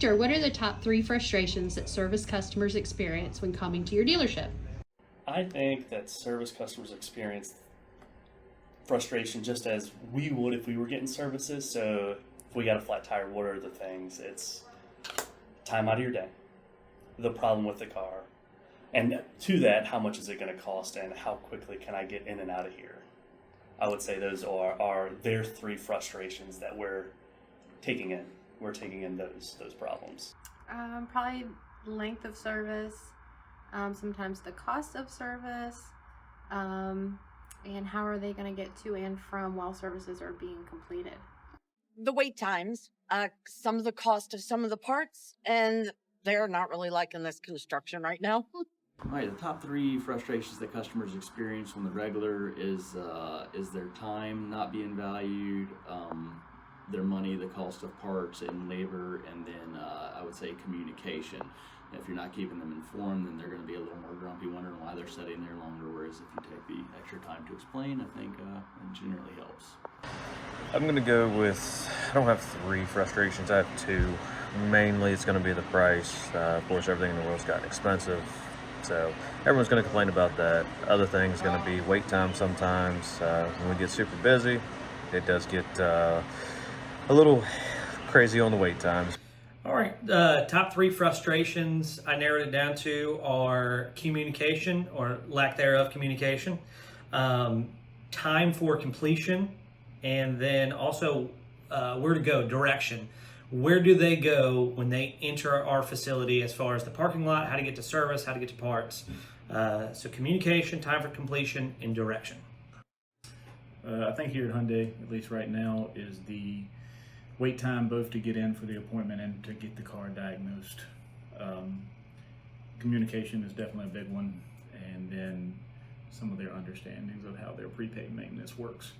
Sure, what are the top 3 frustrations that service customers experience when coming to your dealership? I think that service customers experience frustration just as we would if we were getting services. So if we got a flat tire, what are the things? It's time out of your day, the problem with the car, and to that, how much is it going to cost, and how quickly can I get in and out of here? I would say those are their 3 frustrations that we're taking in. We're taking in those problems. Probably length of service, sometimes the cost of service, and how are they going to get to and from while services are being completed. The wait times, some of the cost of some of the parts, and they're not really liking this construction right now. All right, the top 3 frustrations that customers experience on the regular is their time not being valued, their money, the cost of parts and labor, and then I would say communication. If you're not keeping them informed, then they're going to be a little more grumpy, wondering why they're sitting there longer. Whereas if you take the extra time to explain, I think it generally helps. I'm going to go with, I don't have 3 frustrations, I have 2. Mainly it's going to be the price. Of course, everything in the world's gotten expensive, so everyone's going to complain about that. Other things going to be wait time sometimes. When we get super busy, it does get a little crazy on the wait times. All right, top 3 frustrations I narrowed it down to are communication or lack thereof communication, time for completion, and then also where to go, direction. Where do they go when they enter our facility as far as the parking lot, how to get to service, how to get to parts. So communication, time for completion, and direction. I think here at Hyundai, at least right now, is the wait time both to get in for the appointment and to get the car diagnosed. Communication is definitely a big one, and then some of their understandings of how their prepaid maintenance works.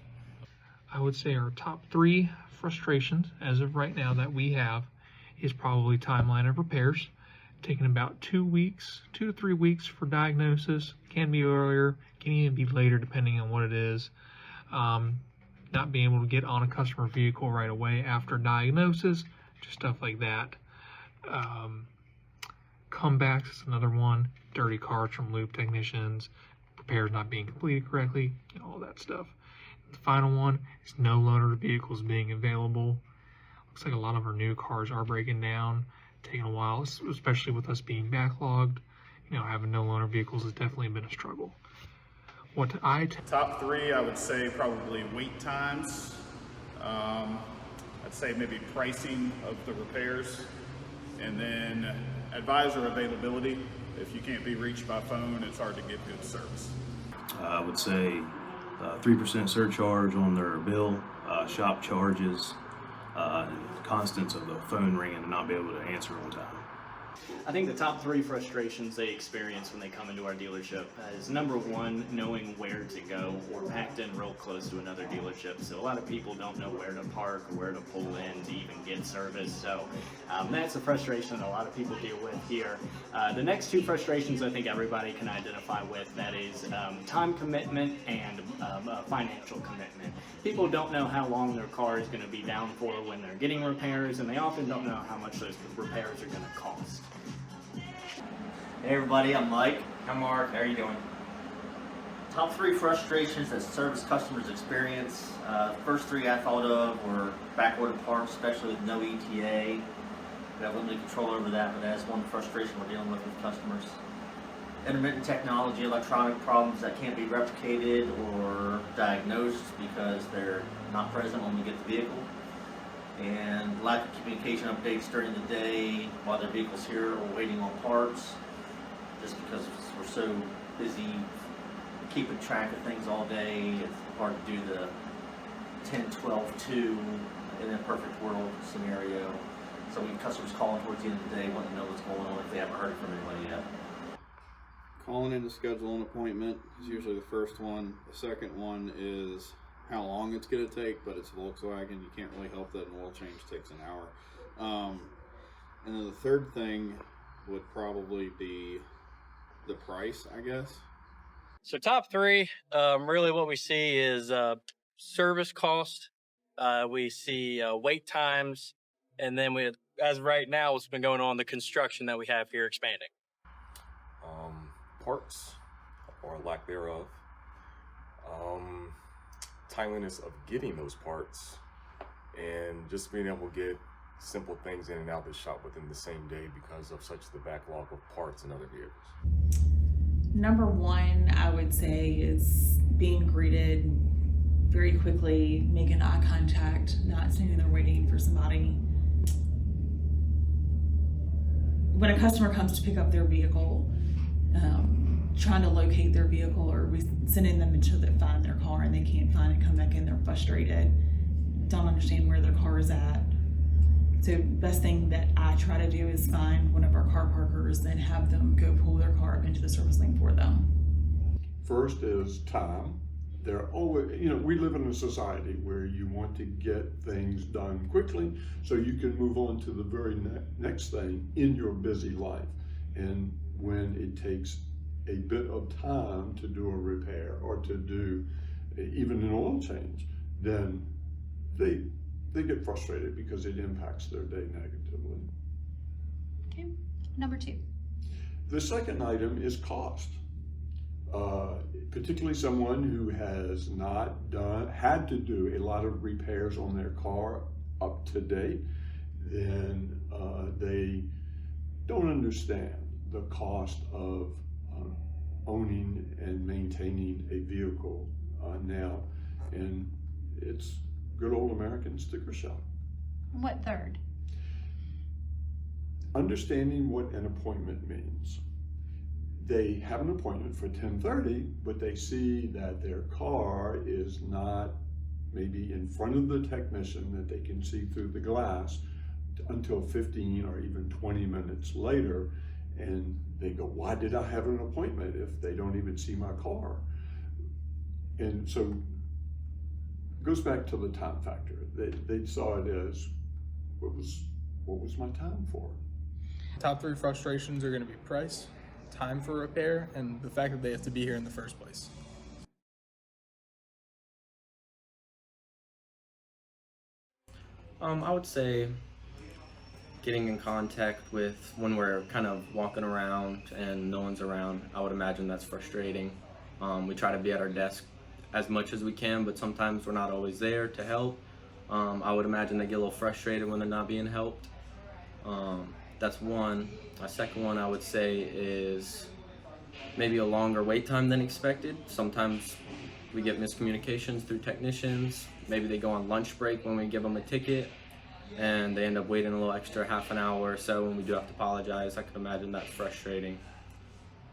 I would say our top 3 frustrations as of right now that we have is probably timeline of repairs, taking about 2 weeks, 2 to 3 weeks for diagnosis. Can be earlier, can even be later depending on what it is. Not being able to get on a customer vehicle right away after diagnosis, just stuff like that. Comebacks is another one. Dirty cars from loop technicians, repairs not being completed correctly, and all that stuff. The final one is no loaner vehicles being available. Looks like a lot of our new cars are breaking down, taking a while, especially with us being backlogged. Having no loaner vehicles has definitely been a struggle. Top 3, I would say probably wait times. I'd say maybe pricing of the repairs, and then advisor availability. If you can't be reached by phone, it's hard to get good service. I would say 3% surcharge on their bill, shop charges, constants of the phone ringing and not be able to answer on time. I think the top 3 frustrations they experience when they come into our dealership is number 1, knowing where to go. We're packed in real close to another dealership, so a lot of people don't know where to park or where to pull in to even get service. So that's a frustration that a lot of people deal with here. The next 2 frustrations I think everybody can identify with, that is time commitment and financial commitment. People don't know how long their car is going to be down for when they're getting repairs, and they often don't know how much those repairs are going to cost. Hey everybody, I'm Mike. I'm Mark. How are you doing? Top 3 frustrations that service customers experience. First 3 I thought of were backordered parts, especially with no ETA. We have limited control over that, but that's one frustration we're dealing with customers. Intermittent technology, electronic problems that can't be replicated or diagnosed because they're not present when we get the vehicle. And lack of communication updates during the day while their vehicle's here or waiting on parts, just because we're so busy keeping track of things all day. It's hard to do the 10-12-2 in a perfect world scenario. So we have customers calling towards the end of the day wanting to know what's going on if they haven't heard from anybody yet. Calling in to schedule an appointment is usually the first one. The second one is how long it's going to take, but it's Volkswagen. You can't really help that an oil change takes an hour. And then the third thing would probably be the price, I guess. So top 3, really what we see is service cost. We see wait times, and then we as of right now, what's been going on, the construction that we have here expanding? Parts or lack thereof, timeliness of getting those parts, and just being able to get simple things in and out of the shop within the same day because of such the backlog of parts and other vehicles. Number one, I would say, is being greeted very quickly, making eye contact, not standing there waiting for somebody. When a customer comes to pick up their vehicle, trying to locate their vehicle, or we sending them until they find their car and they can't find it, come back in, they're frustrated, don't understand where their car is at. So best thing that I try to do is find one of our car parkers and have them go pull their car up into the service lane for them. First is time. They're always, we live in a society where you want to get things done quickly so you can move on to the very next thing in your busy life. And when it takes a bit of time to do a repair or to do even an oil change, then they get frustrated because it impacts their day negatively. Okay, number 2. The second item is cost. Particularly someone who has not had to do a lot of repairs on their car up to date, then they don't understand the cost of owning and maintaining a vehicle now, and it's good old American sticker shock. What third? Understanding what an appointment means. They have an appointment for 10:30, but they see that their car is not maybe in front of the technician that they can see through the glass until 15 or even 20 minutes later, and they go, why did I have an appointment if they don't even see my car? And so it goes back to the time factor. They saw it as, what was my time for? Top 3 frustrations are going to be price, time for repair, and the fact that they have to be here in the first place. I would say getting in contact with when we're kind of walking around and no one's around. I would imagine that's frustrating. We try to be at our desk as much as we can, but sometimes we're not always there to help. I would imagine they get a little frustrated when they're not being helped. That's one. A second one I would say is maybe a longer wait time than expected. Sometimes we get miscommunications through technicians. Maybe they go on lunch break when we give them a ticket and they end up waiting a little extra half an hour or so when we do have to apologize. I can imagine that's frustrating.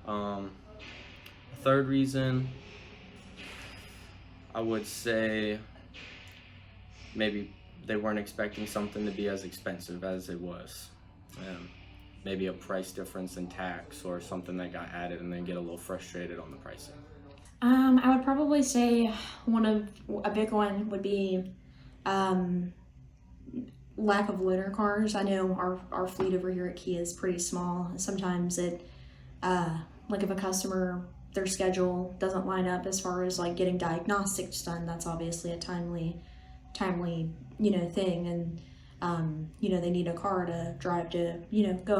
Third reason, I would say maybe they weren't expecting something to be as expensive as it was. Maybe a price difference in tax or something that got added and then get a little frustrated on the pricing. I would probably say a big one would be lack of loaner cars. I know our fleet over here at Kia is pretty small. Sometimes it, like if a customer, their schedule doesn't line up as far as like getting diagnostics done, that's obviously a timely, thing. And, they need a car to drive to, go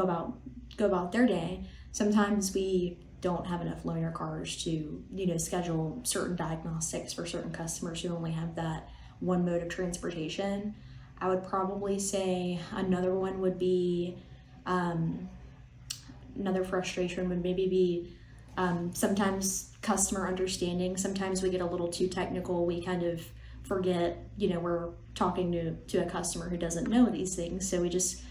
about their day. Sometimes we don't have enough loaner cars to, schedule certain diagnostics for certain customers who only have that one mode of transportation. I would probably say another one would be, another frustration would maybe be sometimes customer understanding. Sometimes we get a little too technical. We kind of forget, we're talking to a customer who doesn't know these things. So we just,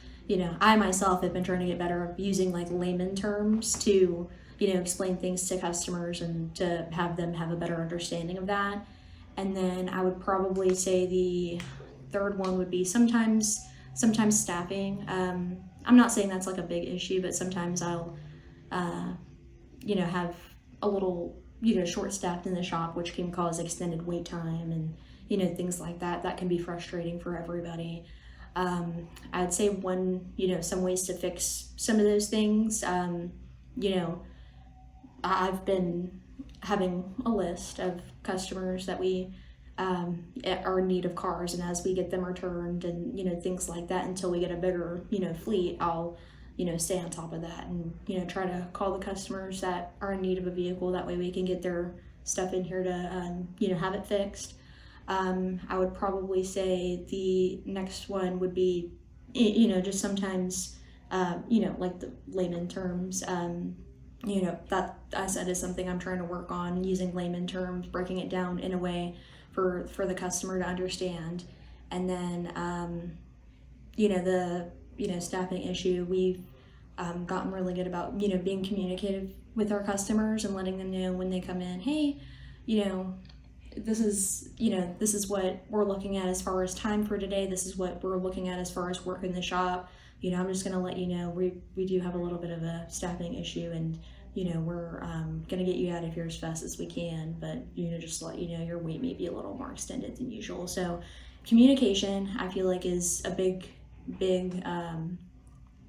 I myself have been trying to get better at using like layman terms to, explain things to customers and to have them have a better understanding of that. And then I would probably say the third one would be sometimes staffing. I'm not saying that's like a big issue, but sometimes I'll, have a little, short staffed in the shop, which can cause extended wait time and, things like that. That can be frustrating for everybody. I'd say some ways to fix some of those things, I've been having a list of customers that we are in need of cars, and as we get them returned and, you know, things like that, until we get a bigger, you know, fleet, I'll, you know, stay on top of that and, you know, try to call the customers that are in need of a vehicle. That way we can get their stuff in here to, you know, have it fixed. I would probably say the next one would be, you know, just sometimes, you know, like the layman terms, you know, that I said is something I'm trying to work on, using layman terms, breaking it down in a way for the customer to understand. And then, you know, the, you know, staffing issue, we've gotten really good about, you know, being communicative with our customers and letting them know when they come in, hey, you know, this is, you know, this is what we're looking at as far as time for today. This is what we're looking at as far as work in the shop. You know, I'm just going to let you know we do have a little bit of a staffing issue, and, you know, we're going to get you out of here as fast as we can, but, you know, just to let you know your wait may be a little more extended than usual. So communication, I feel like, is a big,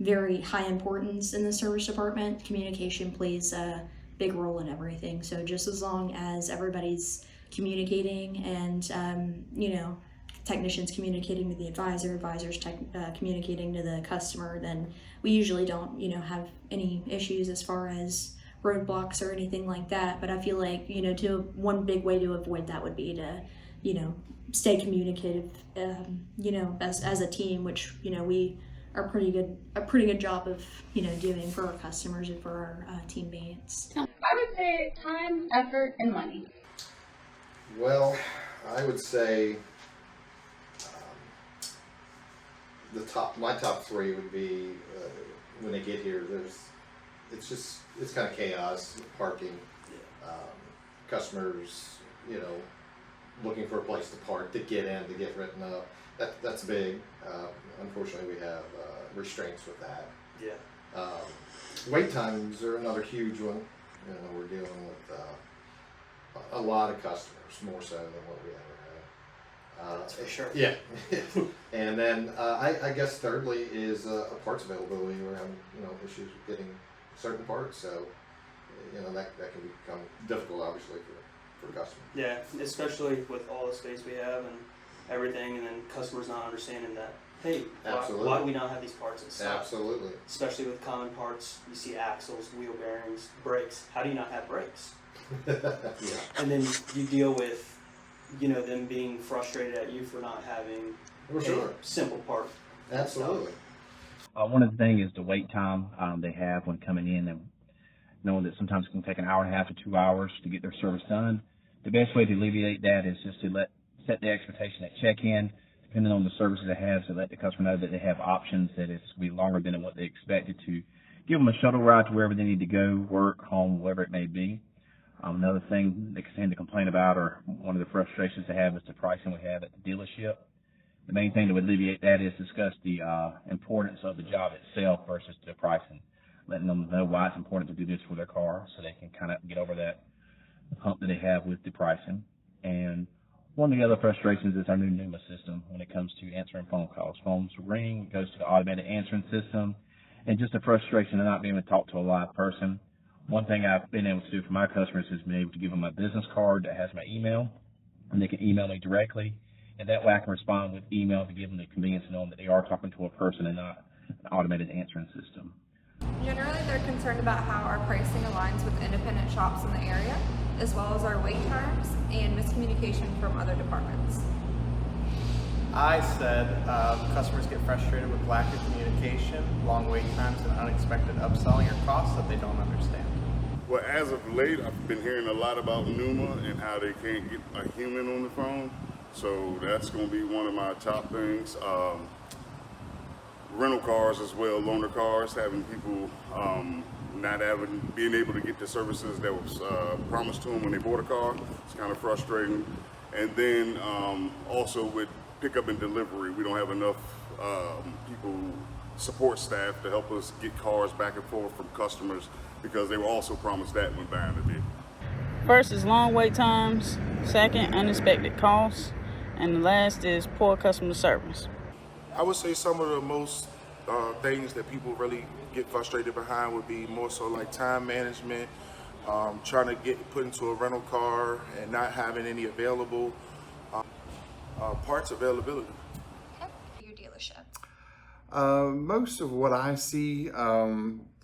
very high importance in the service department. Communication plays a big role in everything. So just as long as everybody's communicating and, you know, technicians communicating to the advisors communicating to the customer, then we usually don't, you know, have any issues as far as roadblocks or anything like that. But I feel like, you know, one big way to avoid that would be to, you know, stay communicative, you know, as a team, which, you know, we are a pretty good job of, you know, doing for our customers and for our teammates. I would say time, effort, and money. Well, I would say my top three would be when they get here. It's kind of chaos, parking, customers, you know, looking for a place to park, to get in, to get written up. That's big. Unfortunately, we have restraints with that. Yeah. Wait times are another huge one. You know, we're dealing with a lot of customers, more so than what we ever had. That's for sure. Yeah. And then I guess thirdly is parts availability. We're having, you know, issues with getting certain parts, so, you know, that can become difficult, obviously, for customers. Yeah, especially with all the space we have and everything, and then customers not understanding that, hey, why do we not have these parts in stock? Absolutely. Especially with common parts, you see axles, wheel bearings, brakes. How do you not have brakes? Yeah. And then you deal with, you know, them being frustrated at you for not having a simple part. Absolutely. One of the things is the wait time they have when coming in, and knowing that sometimes it can take an hour and a half to 2 hours to get their service done. The best way to alleviate that is just to set the expectation at check-in, depending on the services they have, to let the customer know that they have options, that it's going to be longer than what they expected, to give them a shuttle ride to wherever they need to go, work, home, wherever it may be. Another thing they tend to complain about, or one of the frustrations they have, is the pricing we have at the dealership. The main thing that would alleviate that is discuss the importance of the job itself versus the pricing, letting them know why it's important to do this for their car, so they can kind of get over that hump that they have with the pricing. And one of the other frustrations is our new NUMA system when it comes to answering phone calls. Phones ring, it goes to the automated answering system, and just the frustration of not being able to talk to a live person. One thing I've been able to do for my customers is been able to give them a business card that has my email, and they can email me directly, and that way I can respond with email to give them the convenience of knowing that they are talking to a person and not an automated answering system. Generally, they're concerned about how our pricing aligns with independent shops in the area, as well as our wait times and miscommunication from other departments. I said customers get frustrated with lack of communication, long wait times, and unexpected upselling or costs that they don't understand. Well, as of late, I've been hearing a lot about NUMA and how they can't get a human on the phone. So that's going to be one of my top things. Rental cars as well, loaner cars, having people not being able to get the services that was promised to them when they bought a car. It's kind of frustrating. And then also with pickup and delivery, we don't have enough support staff to help us get cars back and forth from customers, because they were also promised that when buying the vehicle. First is long wait times, second, unexpected costs, and the last is poor customer service. I would say some of the most things that people really get frustrated behind would be more so like time management, trying to get put into a rental car and not having any available. parts availability. Your dealership. Most of what I see,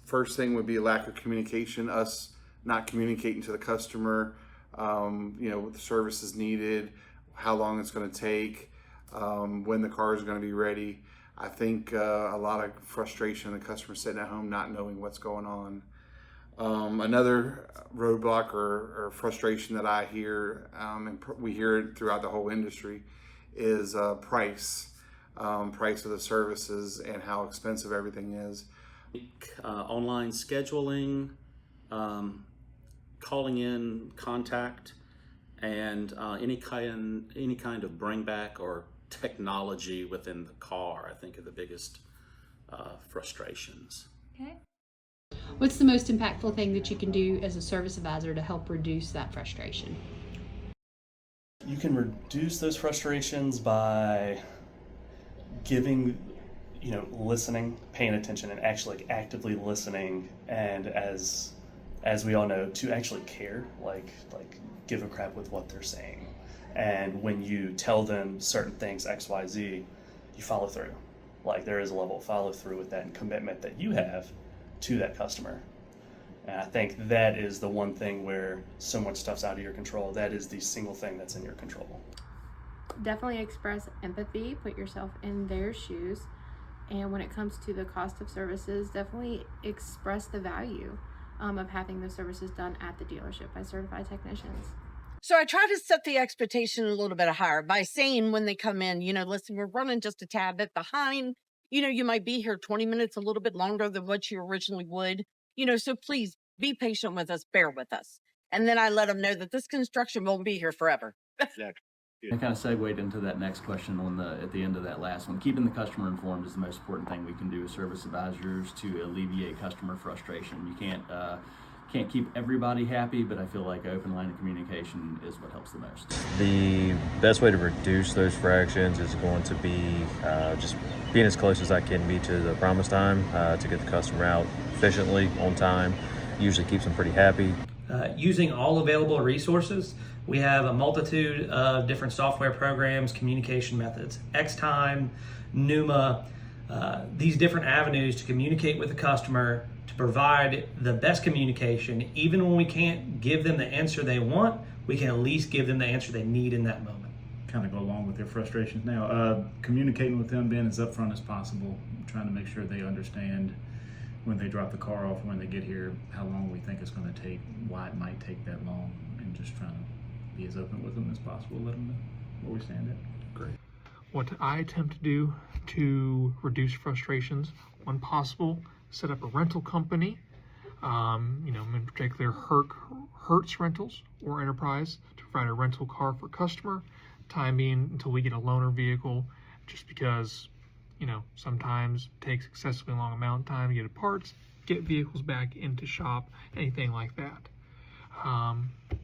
first thing would be a lack of communication, us not communicating to the customer, what the service is needed, how long it's going to take, when the car is going to be ready. I think a lot of frustration in the customer sitting at home not knowing what's going on. Another roadblock or frustration that I hear, and we hear it throughout the whole industry, is price of the services and how expensive everything is. Online scheduling, calling in contact, and any kind of bring back or technology within the car, I think, are the biggest frustrations. Okay. What's the most impactful thing that you can do as a service advisor to help reduce that frustration? You can reduce those frustrations by giving, listening, paying attention, and actually actively listening, and as we all know, to actually care, like give a crap with what they're saying. And when you tell them certain things, X, Y, Z, you follow through. Like, there is a level of follow through with that and commitment that you have to that customer. And I think that is the one thing where so much stuff's out of your control. That is the single thing that's in your control. Definitely express empathy, put yourself in their shoes. And when it comes to the cost of services, definitely express the value of having the services done at the dealership by certified technicians. So I try to set the expectation a little bit higher by saying when they come in, listen, we're running just a tad bit behind. You might be here 20 minutes, a little bit longer than what you originally would. So please be patient with us, bear with us. And then I let them know that this construction won't be here forever. I kind of segued into that next question at the end of that last one. Keeping the customer informed is the most important thing we can do as service advisors to alleviate customer frustration. You can't keep everybody happy, but I feel like open line of communication is what helps the most. The best way to reduce those fractions is going to be just being as close as I can be to the promised time to get the customer out efficiently, on time. Usually keeps them pretty happy. Using all available resources, we have a multitude of different software programs, communication methods, Xtime, Numa, these different avenues to communicate with the customer, to provide the best communication. Even when we can't give them the answer they want, we can at least give them the answer they need in that moment. Kind of go along with their frustrations now. Communicating with them, being as upfront as possible, trying to make sure they understand when they drop the car off, when they get here, how long we think it's going to take, why it might take that long, and just trying to be as open with them as possible, let them know where we stand at. Great. What I attempt to do to reduce frustrations, when possible, set up a rental company, in particular Hertz Rentals or Enterprise, to provide a rental car for customer, time being until we get a loaner vehicle, just because sometimes it takes excessively long amount of time to get parts, get vehicles back into shop, anything like that.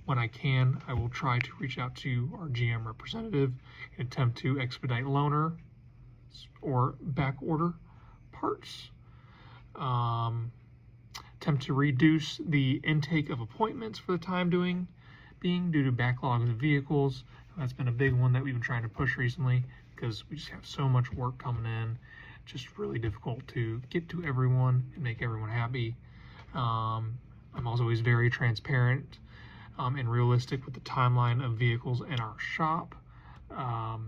When I can, I will try to reach out to our GM representative and attempt to expedite loaner or back order parts. Attempt to reduce the intake of appointments for the time being due to backlogs of vehicles. That's been a big one that we've been trying to push recently, because we just have so much work coming in. Just really difficult to get to everyone and make everyone happy. I'm also always very transparent and realistic with the timeline of vehicles in our shop. I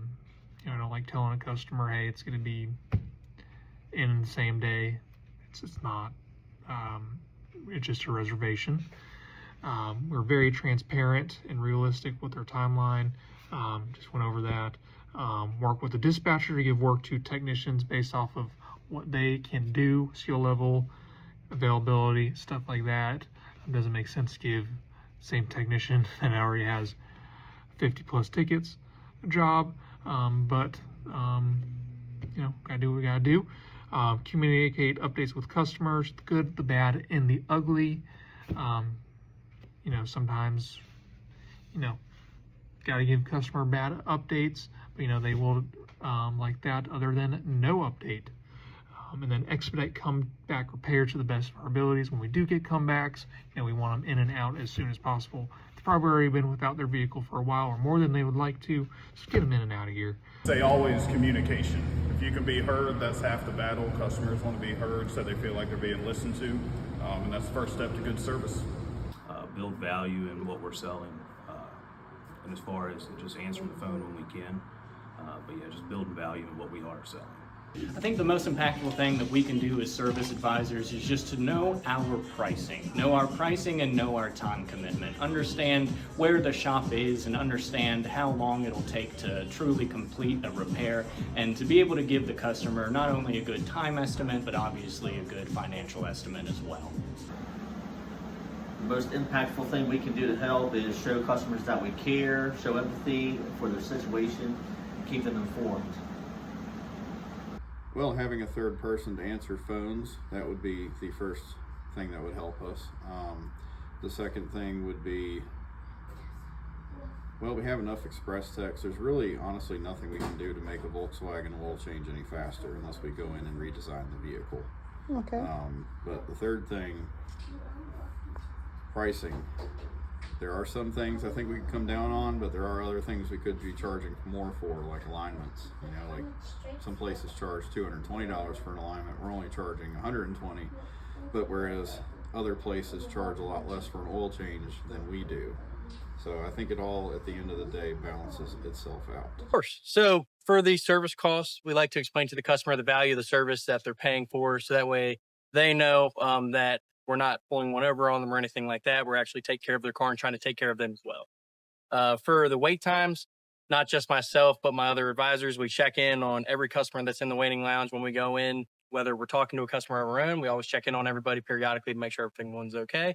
don't like telling a customer, hey, it's going to be in the same day. It's not. It's just a reservation. We're very transparent and realistic with our timeline. Just went over that. Work with the dispatcher to give work to technicians based off of what they can do, skill level, availability, stuff like that. It doesn't make sense to give the same technician that already has 50 plus tickets a job, but gotta do what we gotta do. Communicate updates with customers, the good, the bad, and the ugly. Sometimes, gotta give customer bad updates, but they will like that other than no update. And then expedite comeback repairs to the best of our abilities. When we do get comebacks, we want them in and out as soon as possible. The probably already been without their vehicle for a while or more than they would like to. Just get them in and out of here. Say always communication. If you can be heard, that's half the battle. Customers want to be heard so they feel like they're being listened to, and that's the first step to good service. Build value in what we're selling, and as far as just answering the phone when we can, but yeah, just building value in what we are selling. I think the most impactful thing that we can do as service advisors is just to know our pricing and know our time commitment. Understand where the shop is and understand how long it'll take to truly complete a repair, and to be able to give the customer not only a good time estimate, but obviously a good financial estimate as well. The most impactful thing we can do to help is show customers that we care, show empathy for their situation, and keep them informed. Well, having a third person to answer phones, that would be the first thing that would help us. The second thing would be, well, we have enough express techs. There's really, honestly, nothing we can do to make a Volkswagen oil change any faster unless we go in and redesign the vehicle. Okay. But the third thing, pricing. There are some things I think we could come down on, but there are other things we could be charging more for, like alignments. You know, like some places charge $220 for an alignment. We're only charging $120, but whereas other places charge a lot less for an oil change than we do. So I think it all, at the end of the day, balances itself out. Of course. So for these service costs, we like to explain to the customer the value of the service that they're paying for, so that way they know that we're not pulling one over on them or anything like that. We're actually taking care of their car and trying to take care of them as well. For the wait times, not just myself, but my other advisors, we check in on every customer that's in the waiting lounge when we go in. Whether we're talking to a customer of our own, we always check in on everybody periodically to make sure everyone's okay.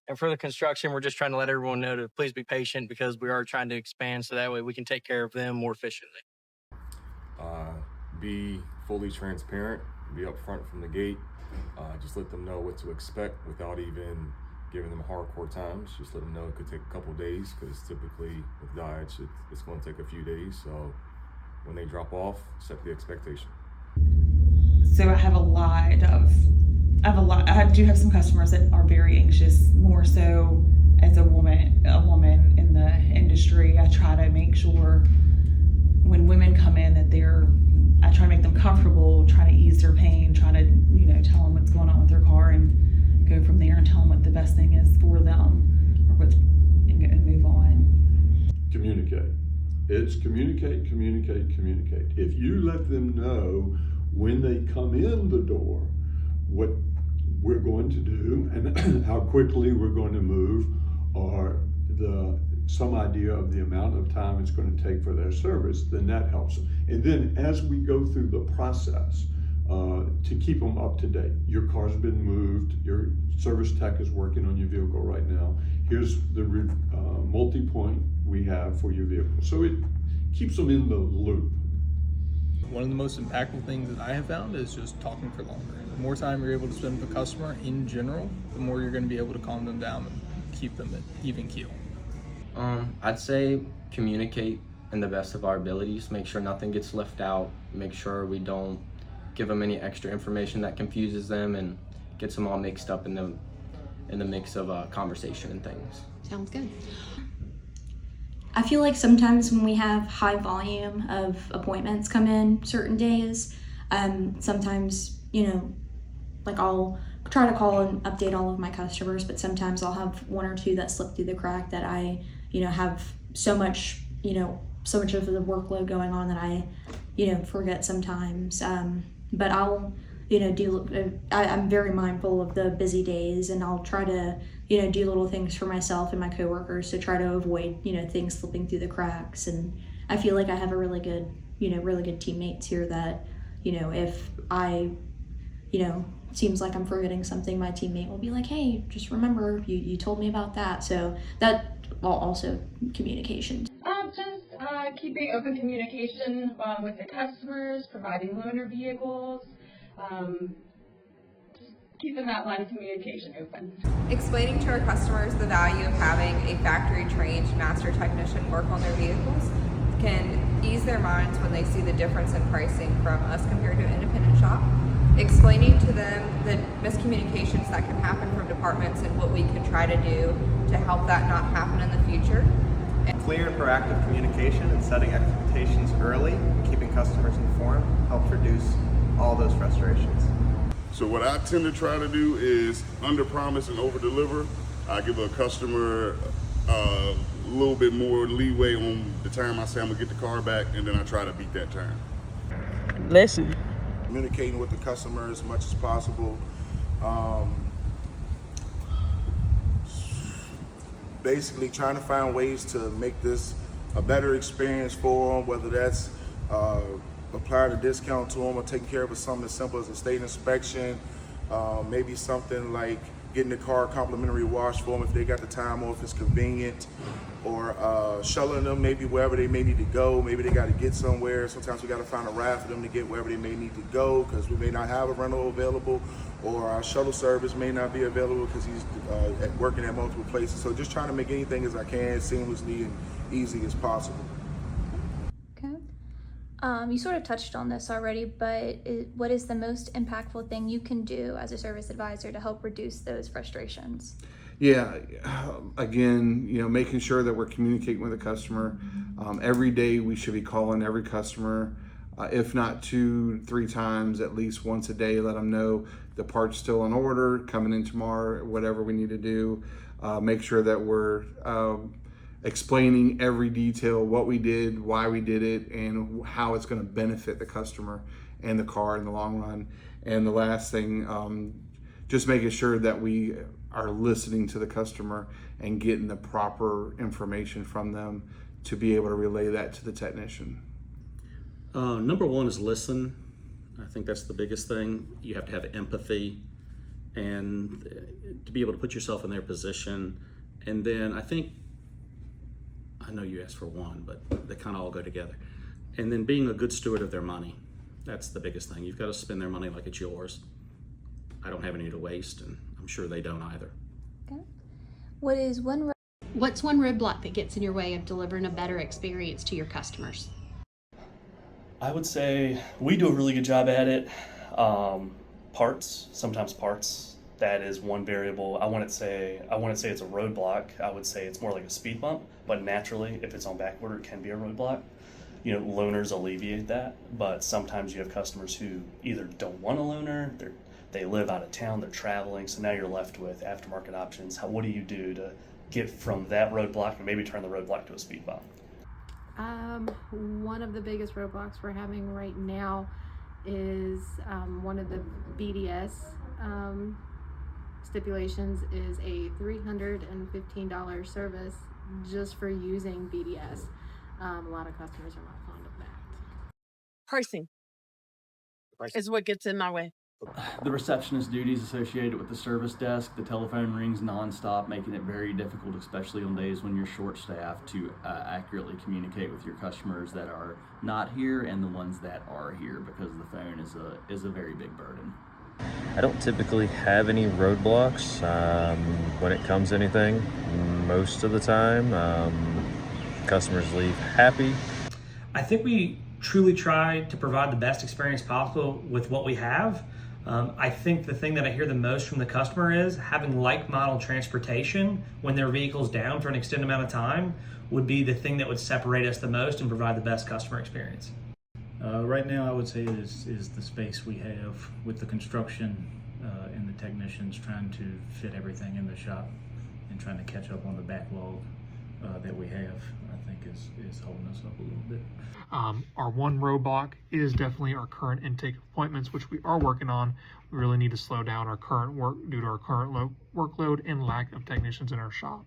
And for the construction, we're just trying to let everyone know to please be patient, because we are trying to expand so that way we can take care of them more efficiently. Be fully transparent, be upfront from the gate. Just let them know what to expect without even giving them hardcore times. Just let them know it could take a couple days, because typically with Dodge, it's going to take a few days. So when they drop off, set the expectation. So I do have some customers that are very anxious, more so as a woman in the industry. I try to make sure when women come in that I try to make them comfortable, try to ease their pain, try to, tell them what's going on with their car and go from there and tell them what the best thing is for them, and move on. Communicate. It's communicate. If you let them know when they come in the door what we're going to do and how quickly we're going to move, or some idea of the amount of time it's going to take for their service, then that helps them. And then as we go through the process, to keep them up to date. Your car's been moved, your service tech is working on your vehicle right now. Here's the multi-point we have for your vehicle. So it keeps them in the loop. One of the most impactful things that I have found is just talking for longer. The more time you're able to spend with the customer in general, the more you're going to be able to calm them down and keep them at even keel. I'd say communicate in the best of our abilities, make sure nothing gets left out, make sure we don't give them any extra information that confuses them and gets them all mixed up in the mix of conversation and things. Sounds good. I feel like sometimes when we have high volume of appointments come in certain days, sometimes, like I'll try to call and update all of my customers, but sometimes I'll have one or two that slip through the crack that I, have so much of the workload going on that I, forget sometimes. But I'll, I'm very mindful of the busy days, and I'll try to, do little things for myself and my coworkers to try to avoid, things slipping through the cracks. And I feel like I have a really good teammates here that, if I, seems like I'm forgetting something, my teammate will be like, hey, just remember, you told me about that. So that also communication. Just keeping open communication with the customers, providing loaner vehicles, just keeping that line of communication open. Explaining to our customers the value of having a factory-trained master technician work on their vehicles can ease their minds when they see the difference in pricing from us compared to an independent shop. explaining to them the miscommunications that can happen from departments and what we could try to do to help that not happen in the future. Clear and proactive communication and setting expectations early, keeping customers informed, helps reduce all those frustrations. So what I tend to try to do is under promise and over deliver. I give a customer a little bit more leeway on the time I say I'm gonna get the car back, and then I try to beat that time. Listen. Communicating with the customer as much as possible. Basically trying to find ways to make this a better experience for them, whether that's applying a discount to them or taking care of something as simple as a state inspection, maybe something like getting the car complimentary wash for them if they got the time or if it's convenient, or shuttling them maybe wherever they may need to go. Maybe they got to get somewhere. Sometimes we got to find a ride for them to get wherever they may need to go because we may not have a rental available, or our shuttle service may not be available because he's working at multiple places. So just trying to make anything as I can seamlessly and easy as possible. Okay. You sort of touched on this already, but what is the most impactful thing you can do as a service advisor to help reduce those frustrations? Yeah, again, making sure that we're communicating with the customer. Every day we should be calling every customer, if not 2-3 times, at least once a day, let them know the part's still in order, coming in tomorrow, whatever we need to do. Make sure that we're explaining every detail, what we did, why we did it, and how it's going to benefit the customer and the car in the long run. And the last thing, just making sure that we are listening to the customer and getting the proper information from them to be able to relay that to the technician. Number one is listen. I think that's the biggest thing. You have to have empathy and to be able to put yourself in their position. And then I know you asked for one, but they kind of all go together. And then being a good steward of their money. That's the biggest thing. You've got to spend their money like it's yours. I don't have any to waste, and I'm sure they don't either. Okay. What's one roadblock that gets in your way of delivering a better experience to your customers? I would say we do a really good job at it. Sometimes parts, that is one variable. I wouldn't say it's a roadblock. I would say it's more like a speed bump, but naturally, if it's on back order, it can be a roadblock. Loaners alleviate that, but sometimes you have customers who either don't want a loaner, they live out of town, they're traveling, so now you're left with aftermarket options. What do you do to get from that roadblock and maybe turn the roadblock to a speed bump? One of the biggest roadblocks we're having right now is one of the BDS stipulations is a $315 service just for using BDS. A lot of customers are not fond of that. Pricing is what gets in my way. The receptionist duties associated with the service desk, the telephone rings nonstop, making it very difficult, especially on days when you're short-staffed, to accurately communicate with your customers that are not here and the ones that are here, because the phone is a very big burden. I don't typically have any roadblocks when it comes to anything. Most of the time, customers leave happy. I think we truly try to provide the best experience possible with what we have. I think the thing that I hear the most from the customer is having like model transportation when their vehicle's down for an extended amount of time would be the thing that would separate us the most and provide the best customer experience. Right now, I would say is the space we have with the construction and the technicians trying to fit everything in the shop and trying to catch up on the backlog that we have, I think is holding us up a little bit. Our one roadblock is definitely our current intake of appointments, which we are working on. We really need to slow down our current work due to our current workload and lack of technicians in our shop.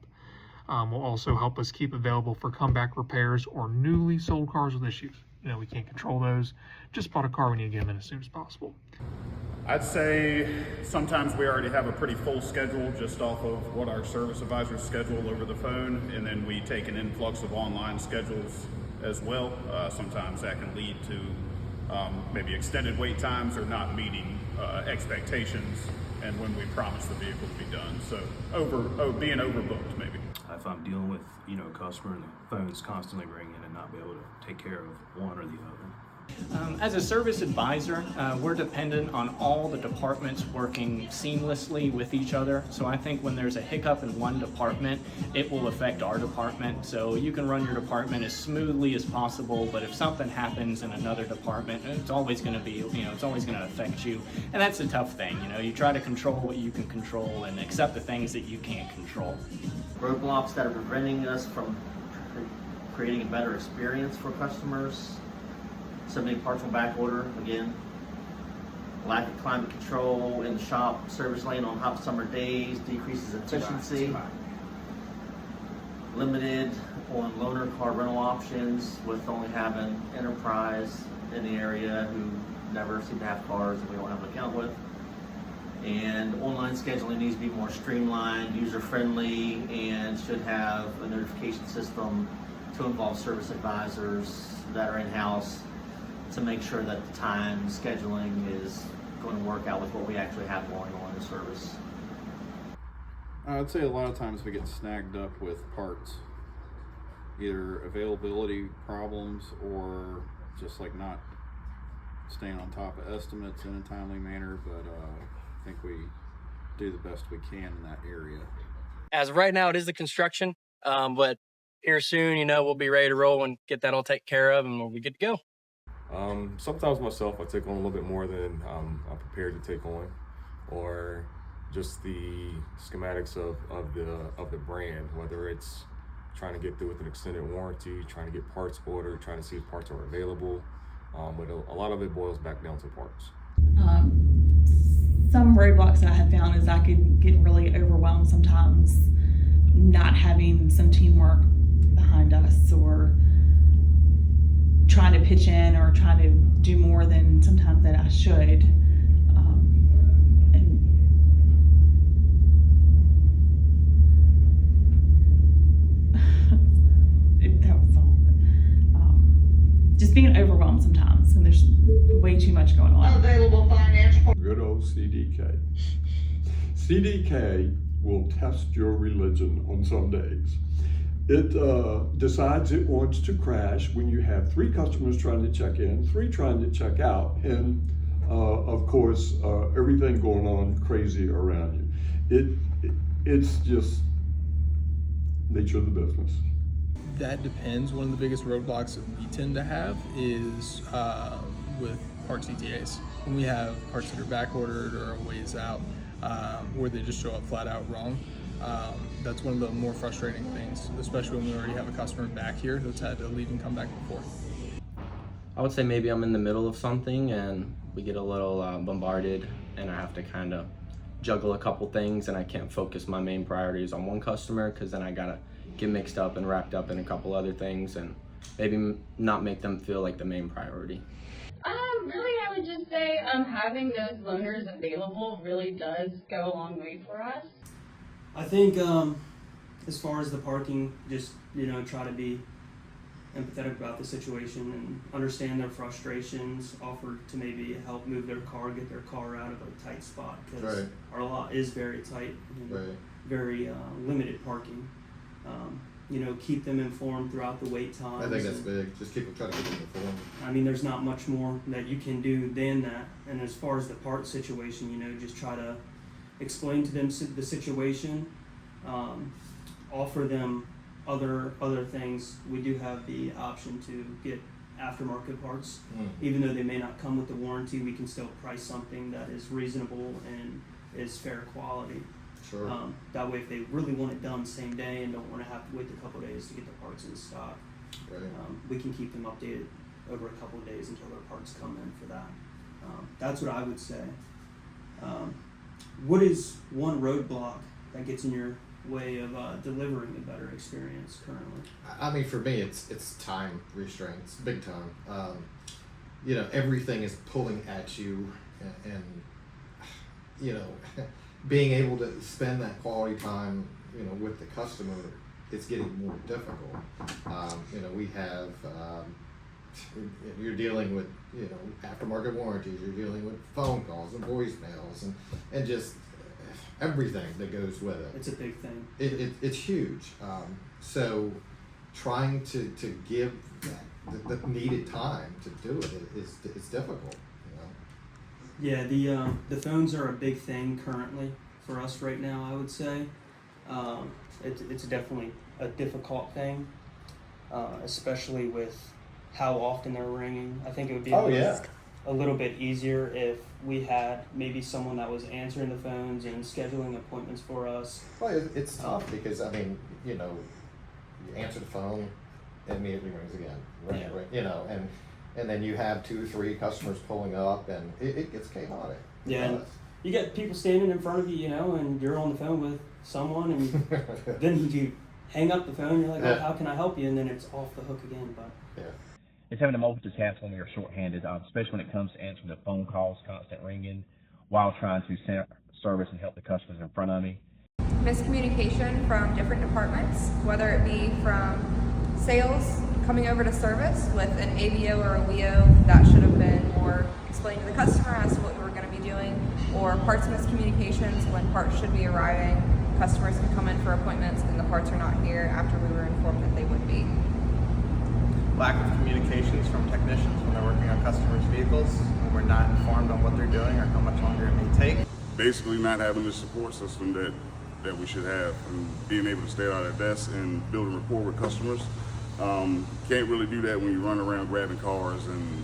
Will also help us keep available for comeback repairs or newly sold cars with issues. We can't control those. Just bought a car, we need to get them in as soon as possible. I'd say sometimes we already have a pretty full schedule just off of what our service advisors schedule over the phone, and then we take an influx of online schedules as well. Sometimes that can lead to maybe extended wait times or not meeting expectations and when we promise the vehicle to be done. So being overbooked maybe. If I'm dealing with a customer and the phone's constantly ringing and not be able to take care of one or the other, As a service advisor, we're dependent on all the departments working seamlessly with each other. So I think when there's a hiccup in one department, it will affect our department. So you can run your department as smoothly as possible, but if something happens in another department, it's always going to be, it's always going to affect you. And that's a tough thing. You try to control what you can control and accept the things that you can't control. Roadblocks that are preventing us from creating a better experience for customers. Submitting parts on back order, again. Lack of climate control in the shop service lane on hot summer days decreases efficiency. Limited on loaner car rental options with only having Enterprise in the area who never seem to have cars that we don't have an account with. And online scheduling needs to be more streamlined, user-friendly, and should have a notification system to involve service advisors that are in-house to make sure that the time scheduling is going to work out with what we actually have going on in service. I'd say a lot of times we get snagged up with parts, either availability problems or just like not staying on top of estimates in a timely manner, but I think we do the best we can in that area. As of right now, it is the construction, but here soon, we'll be ready to roll and get that all taken care of, and we'll be good to go. Sometimes myself, I take on a little bit more than I'm prepared to take on, or just the schematics of the brand, whether it's trying to get through with an extended warranty, trying to get parts ordered, trying to see if parts are available. But a lot of it boils back down to parts. Some roadblocks that I have found is I could get really overwhelmed sometimes not having some teamwork behind us, or trying to pitch in or trying to do more than sometimes that I should. That was all. Just being overwhelmed sometimes when there's way too much going on. Available financial. Good old CDK. CDK will test your religion on some days. It decides it wants to crash when you have 3 customers trying to check in, 3 trying to check out, and of course, everything going on crazy around you. It's just nature of the business. That depends. One of the biggest roadblocks that we tend to have is with parts ETAs. When we have parts that are back ordered or a ways out, where they just show up flat out wrong. That's one of the more frustrating things, especially when we already have a customer back here that's had to leave and come back before. I would say maybe I'm in the middle of something and we get a little bombarded and I have to kind of juggle a couple things and I can't focus my main priorities on one customer because then I gotta get mixed up and wrapped up in a couple other things and maybe not make them feel like the main priority. Really, I would just say having those loaners available really does go a long way for us. I think as far as the parking, just try to be empathetic about the situation and understand their frustrations, offer to maybe help move their car, get their car out of a tight spot because our lot is very tight and very limited parking. Keep them informed throughout the wait times. I think that's big. Just try to keep them informed. I mean, there's not much more that you can do than that. And as far as the part situation, just try to explain to them the situation, offer them other things. We do have the option to get aftermarket parts. Even though they may not come with the warranty, we can still price something that is reasonable and is fair quality. Sure. That way, if they really want it done same day and don't want to have to wait a couple of days to get the parts in stock, we can keep them updated over a couple of days until their parts come in for that. That's what I would say. What is one roadblock that gets in your way of delivering a better experience currently? I mean, for me, it's time restraints, big time. Everything is pulling at you, and being able to spend that quality time, with the customer, it's getting more difficult. We have, you're dealing with, aftermarket warranties, you're dealing with phone calls and voicemails and just everything that goes with it. It's a big thing. It's huge. So trying to give the needed time to do it is difficult. Yeah, the phones are a big thing currently for us right now, I would say. It's definitely a difficult thing, especially with how often they're ringing. I think it would be a little bit easier if we had maybe someone that was answering the phones and scheduling appointments for us. Well, it's tough because, I mean, you know, you answer the phone, it immediately rings again, right? You know, and then you have 2 or 3 customers pulling up, and it gets chaotic. Yeah, and you get people standing in front of you, you know, and you're on the phone with someone, and then you hang up the phone, you're like, oh, how can I help you? And then it's off the hook again, but... It's having to multitask when we are shorthanded, especially when it comes to answering the phone calls, constant ringing, while trying to service and help the customers in front of me. Miscommunication from different departments, whether it be from sales coming over to service with an AVO or a WEO that should have been more explained to the customer as to what we were going to be doing, or parts miscommunications when parts should be arriving. Customers can come in for appointments and the parts are not here after we were informed that they would be. Lack of communications from technicians when they're working on customers' vehicles, when we're not informed on what they're doing or how much longer it may take. Basically not having the support system that we should have, and being able to stay at our desk and build a rapport with customers. Can't really do that when you run around grabbing cars and,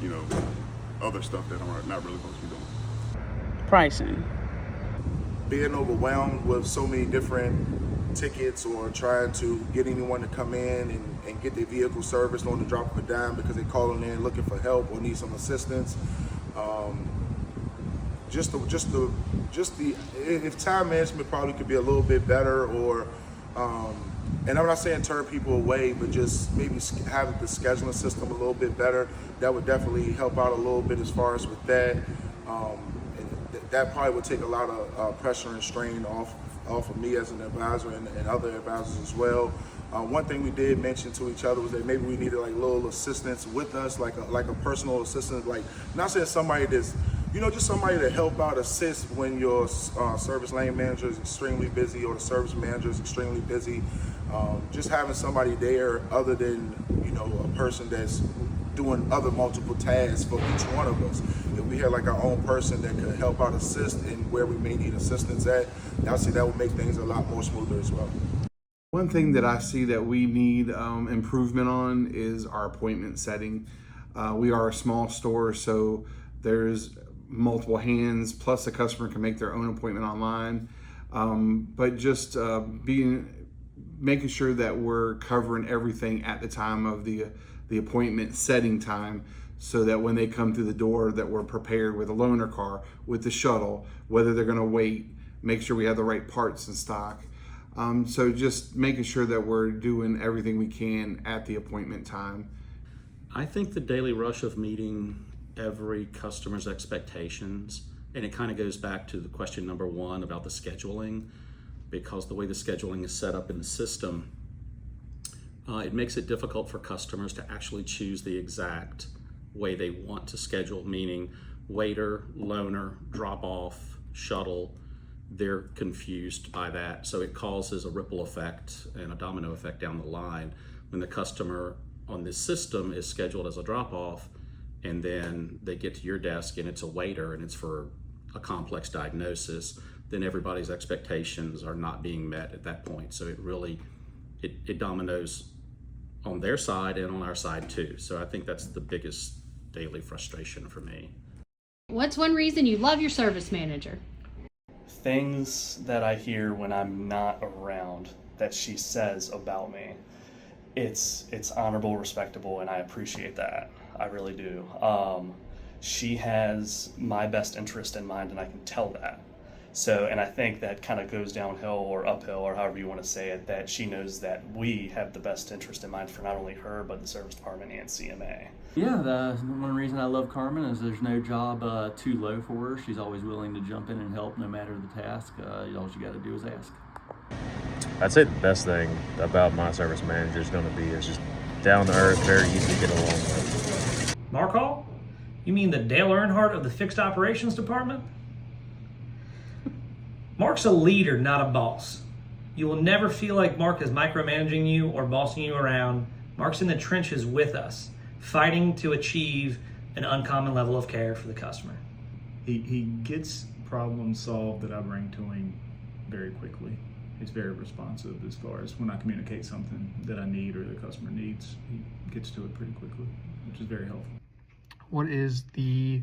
you know, other stuff that I'm not really supposed to be doing. Pricing. Being overwhelmed with so many different tickets, or trying to get anyone to come in and get their vehicle serviced on the drop of a dime because they're calling in looking for help or need some assistance. If time management probably could be a little bit better, or and I'm not saying turn people away, but just maybe have the scheduling system a little bit better. That would definitely help out a little bit as far as with that. That probably would take a lot of pressure and strain off of me as an advisor and other advisors as well. One thing we did mention to each other was that maybe we needed like little assistance with us, like a personal assistant, like not saying somebody that's, you know, just somebody to help out, assist when your service lane manager is extremely busy or the service manager is extremely busy. Just having somebody there other than, you know, a person that's doing other multiple tasks for each one of us. If we had like our own person that could help out, assist in where we may need assistance at, I see that would make things a lot more smoother as well. One thing that I see that we need improvement on is our appointment setting. We are a small store, so there's multiple hands, plus the customer can make their own appointment online. But just making sure that we're covering everything at the time of the appointment setting time, so that when they come through the door that we're prepared with a loaner car, with the shuttle, whether they're going to wait, make sure we have the right parts in stock. So just making sure that we're doing everything we can at the appointment time. I think the daily rush of meeting every customer's expectations, and it kind of goes back to the question number 1 about the scheduling, because the way the scheduling is set up in the system, it makes it difficult for customers to actually choose the exact way they want to schedule, meaning waiter, loaner, drop off, shuttle. They're confused by that. So it causes a ripple effect and a domino effect down the line when the customer on this system is scheduled as a drop off, and then they get to your desk and it's a waiter and it's for a complex diagnosis, then everybody's expectations are not being met at that point. So it really, it dominoes on their side and on our side too. So I think that's the biggest daily frustration for me. What's one reason you love your service manager? Things that I hear when I'm not around that she says about me, it's honorable, respectable, and I appreciate that. I really do. She has my best interest in mind, and I can tell that. So, and I think that kind of goes downhill or uphill, or however you want to say it, that she knows that we have the best interest in mind for not only her, but the service department and CMA. Yeah, the one reason I love Carmen is there's no job too low for her. She's always willing to jump in and help no matter the task. All you got to do is ask. I'd say the best thing about my service manager is going to be is just down to earth, very easy to get along with. Mark Hall? You mean the Dale Earnhardt of the fixed operations department? Mark's a leader, not a boss. You will never feel like Mark is micromanaging you or bossing you around Mark's in the trenches with us, fighting to achieve an uncommon level of care for the customer. He gets problems solved that I bring to him very quickly. He's very responsive as far as when I communicate something that I need or the customer needs, he gets to it pretty quickly, which is very helpful. What is the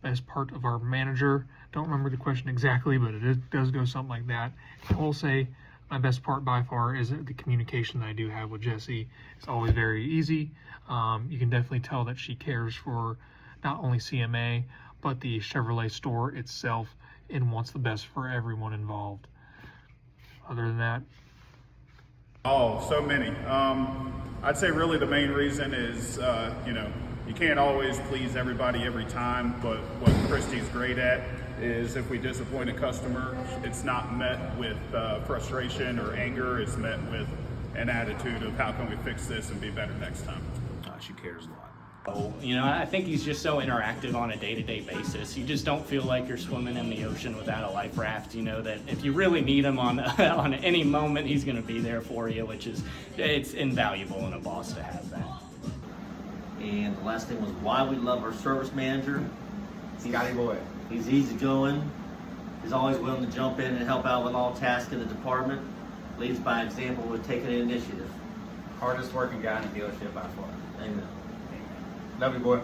best part of our manager? Don't remember the question exactly, but does go something like that. I will say my best part by far is the communication that I do have with Jessie. It's always very easy. You can definitely tell that she cares for not only CMA, but the Chevrolet store itself and wants the best for everyone involved. Other than that, oh, so many. I'd say really the main reason is, you can't always please everybody every time, but what Christy's great at is if we disappoint a customer, it's not met with frustration or anger, it's met with an attitude of how can we fix this and be better next time. She cares a lot. I think he's just so interactive on a day-to-day basis. You just don't feel like you're swimming in the ocean without a life raft. That if you really need him on on any moment, he's going to be there for you, it's invaluable in a boss to have that. And the last thing was why we love our service manager. Scotty boy. He's easygoing. He's always willing to jump in and help out with all tasks in the department. Leads by example with taking the initiative. Hardest working guy in the dealership by far. Amen. Love you, boy.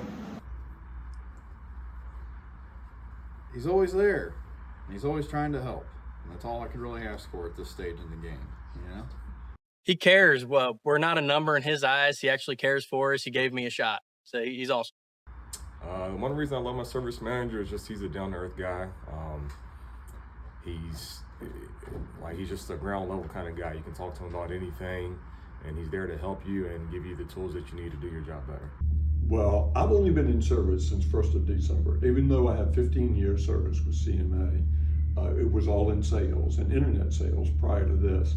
He's always there. He's always trying to help. And that's all I can really ask for at this stage in the game, He cares. Well, we're not a number in his eyes. He actually cares for us. He gave me a shot. So he's awesome. One reason I love my service manager is just he's a down-to-earth guy. He's just a ground level kind of guy. You can talk to him about anything, and he's there to help you and give you the tools that you need to do your job better. Well, I've only been in service since 1st of December. Even though I had 15 years service with CMA, it was all in sales and internet sales prior to this.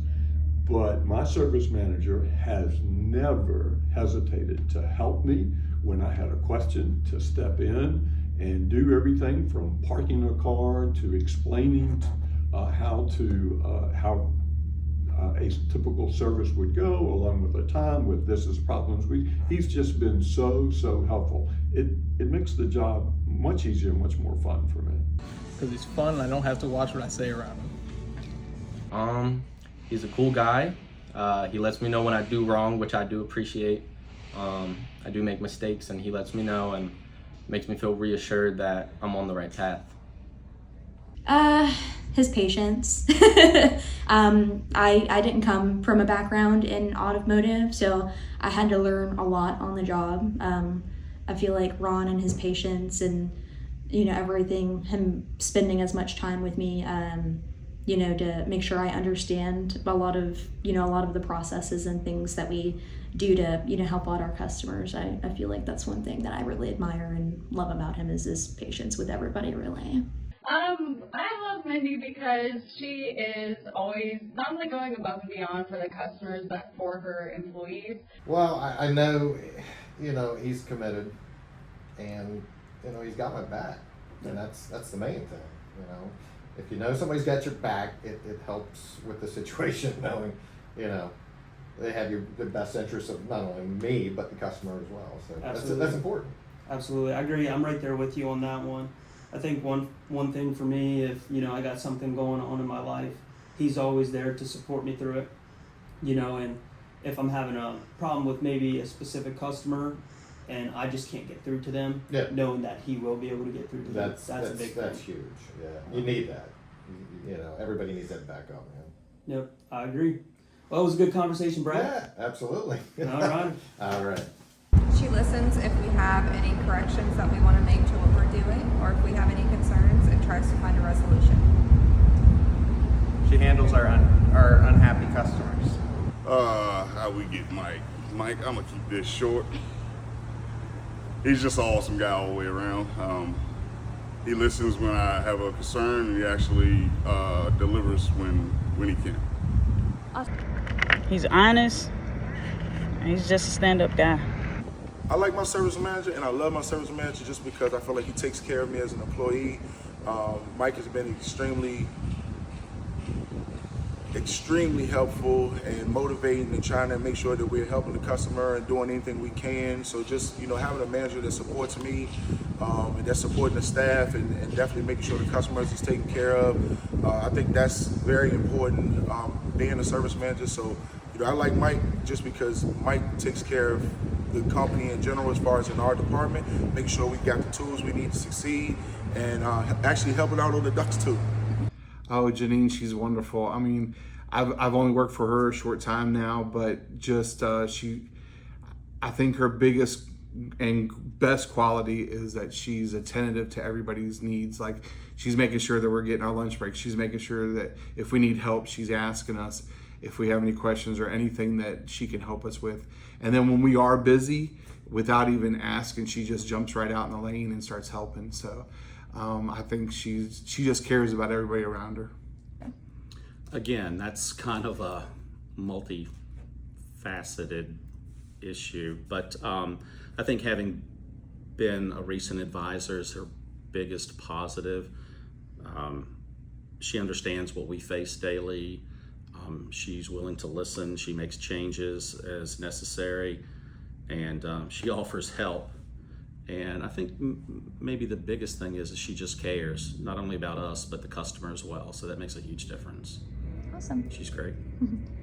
But my service manager has never hesitated to help me when I had a question, to step in and do everything from parking a car to explaining how a typical service would go, along with the time, with this is problems. He's just been so helpful. It makes the job much easier, much more fun for me. Because he's fun and I don't have to watch what I say around him. He's a cool guy. He lets me know when I do wrong, which I do appreciate. I do make mistakes and he lets me know and makes me feel reassured that I'm on the right path. His patience. I didn't come from a background in automotive, so I had to learn a lot on the job. I feel like Ron and his patience and, everything, him spending as much time with me, to make sure I understand a lot of the processes and things that we do to, help out our customers. I feel like that's one thing that I really admire and love about him is his patience with everybody, really. I love Mindy because she is always not only going above and beyond for the customers, but for her employees. Well, I know, he's committed, and he's got my back, and that's the main thing. If you know somebody's got your back, it helps with the situation, knowing, they have the best interest of not only me but the customer as well. So that's important. Absolutely, I agree. I'm right there with you on that one. I think one thing for me, if I got something going on in my life, he's always there to support me through it. And if I'm having a problem with maybe a specific customer and I just can't get through to them, knowing that he will be able to get through to them, that's a big thing. That's huge. Yeah, you need that. Everybody needs that backup, man. Yep, I agree. Well, it was a good conversation, Brad. Yeah, absolutely. All right. All right. She listens if we have any corrections that we want to make to what we're doing, or if we have any concerns, and tries to find a resolution. She handles our unhappy customers. How we get Mike? Mike, I'm gonna keep this short. He's just an awesome guy all the way around. He listens when I have a concern, and he actually delivers when he can. He's honest, and he's just a stand-up guy. I like my service manager, and I love my service manager just because I feel like he takes care of me as an employee. Mike has been extremely extremely helpful and motivating and trying to make sure that we're helping the customer and doing anything we can. So just, having a manager that supports me and that's supporting the staff and definitely making sure the customers is taken care of. I think that's very important, being a service manager. So, I like Mike just because Mike takes care of the company in general as far as in our department, making sure we got the tools we need to succeed and actually helping out on the ducks too. Oh, Janine, she's wonderful. I mean, I've only worked for her a short time now, but just I think her biggest and best quality is that she's attentive to everybody's needs. Like, she's making sure that we're getting our lunch break. She's making sure that if we need help, she's asking us if we have any questions or anything that she can help us with. And then when we are busy, without even asking, she just jumps right out in the lane and starts helping. So I think she just cares about everybody around her. Again, that's kind of a multifaceted issue, but I think having been a recent advisor is her biggest positive. She understands what we face daily. She's willing to listen. She makes changes as necessary, and she offers help. And I think maybe the biggest thing is she just cares, not only about us, but the customer as well. So that makes a huge difference. Awesome. She's great.